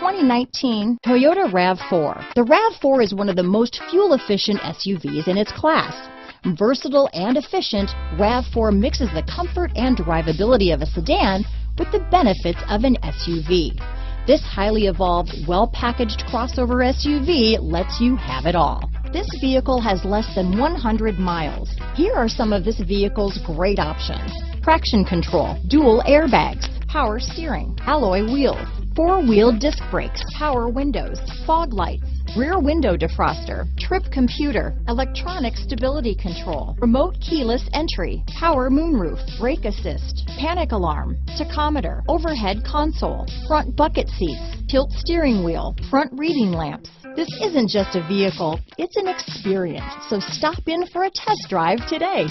2019 Toyota RAV4. The RAV4 is one of the most fuel-efficient SUVs in its class. Versatile and efficient, RAV4 mixes the comfort and drivability of a sedan with the benefits of an SUV. This highly evolved, well-packaged crossover SUV lets you have it all. This vehicle has less than 100 miles. Here are some of this vehicle's great options: traction control, dual airbags, power steering, alloy wheels, four-wheel disc brakes, power windows, fog lights, rear window defroster, trip computer, electronic stability control, remote keyless entry, power moonroof, brake assist, panic alarm, tachometer, overhead console, front bucket seats, tilt steering wheel, front reading lamps. This isn't just a vehicle, it's an experience, so stop in for a test drive today.